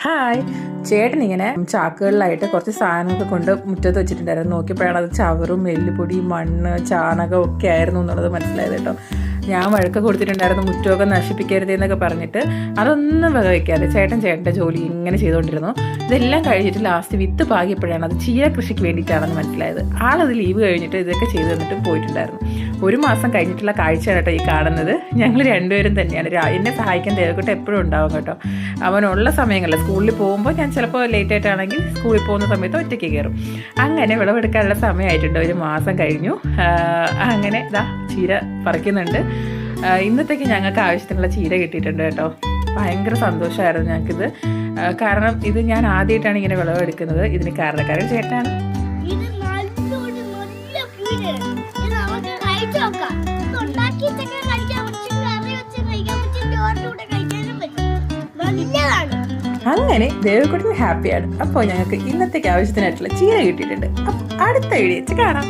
Hi, ചേട്ടൻ ഇങ്ങനെ ചാക്കുകളിലായിട്ട് കുറച്ച് സാധനമൊക്കെ കൊണ്ട് മുറ്റത്ത് വെച്ചിട്ടുണ്ടായിരുന്നു. നോക്കിയപ്പോഴാണ് അത് ചവറും എല്ലുപൊടി മണ്ണ് ചാണകം ഒക്കെ ആയിരുന്നു എന്നുള്ളത് മനസ്സിലായത് കേട്ടോ. ഞാൻ വഴക്ക് കൊടുത്തിട്ടുണ്ടായിരുന്നു, മുറ്റമൊക്കെ നശിപ്പിക്കരുത് എന്നൊക്കെ പറഞ്ഞിട്ട്. അതൊന്നും വകവയ്ക്കാതെ ചേട്ടൻ്റെ ജോലി ഇങ്ങനെ ചെയ്തുകൊണ്ടിരുന്നു. ഇതെല്ലാം കഴിഞ്ഞിട്ട് ലാസ്റ്റ് വിത്ത് പാകിയപ്പോഴാണ് അത് ചീര കൃഷിക്ക് വേണ്ടിയിട്ടാണെന്ന് മനസ്സിലായത്. ആളത് ലീവ് കഴിഞ്ഞിട്ട് ഇതൊക്കെ ചെയ്തു തന്നിട്ട് പോയിട്ടുണ്ടായിരുന്നു. 1 മാസം കഴിഞ്ഞിട്ടുള്ള കാഴ്ചയാണ് കേട്ടോ ഈ കാണുന്നത്. ഞങ്ങൾ രണ്ടുപേരും തന്നെയാണ്. എന്നെ സഹായിക്കാൻ ദേവക്കോട്ടെ എപ്പോഴും ഉണ്ടാവും കേട്ടോ. അവനുള്ള സമയങ്ങളിൽ സ്കൂളിൽ പോകുമ്പോൾ ഞാൻ ചിലപ്പോൾ ലേറ്റ് ആയിട്ടാണെങ്കിൽ സ്കൂളിൽ പോകുന്ന സമയത്ത് ഒറ്റയ്ക്ക് കയറും. അങ്ങനെ വിളവെടുക്കാനുള്ള സമയമായിട്ടുണ്ട്. 1 മാസം കഴിഞ്ഞു. അങ്ങനെ ഇതാ ചീര പറിക്കുന്നുണ്ട്. ഇന്നത്തേക്ക് ഞങ്ങൾക്ക് ആവശ്യത്തിനുള്ള ചീര കിട്ടിയിട്ടുണ്ട് കേട്ടോ. ഭയങ്കര സന്തോഷമായിരുന്നു ഞങ്ങൾക്കിത്. കാരണം ഇത് ഞാൻ ആദ്യമായിട്ടാണ് ഇങ്ങനെ വിളവെടുക്കുന്നത്. ഇതിന് കാരണക്കാരൻ ചേട്ടനാണ്. അങ്ങനെ ദേവക്കുട്ടിന് ഹാപ്പിയാണ്. അപ്പോൾ ഞങ്ങൾക്ക് ഇന്നത്തേക്ക് ആവശ്യത്തിനായിട്ടുള്ള ചീര കിട്ടിയിട്ടുണ്ട്. അപ്പോൾ അടുത്ത വീഡിയോ കാണാം.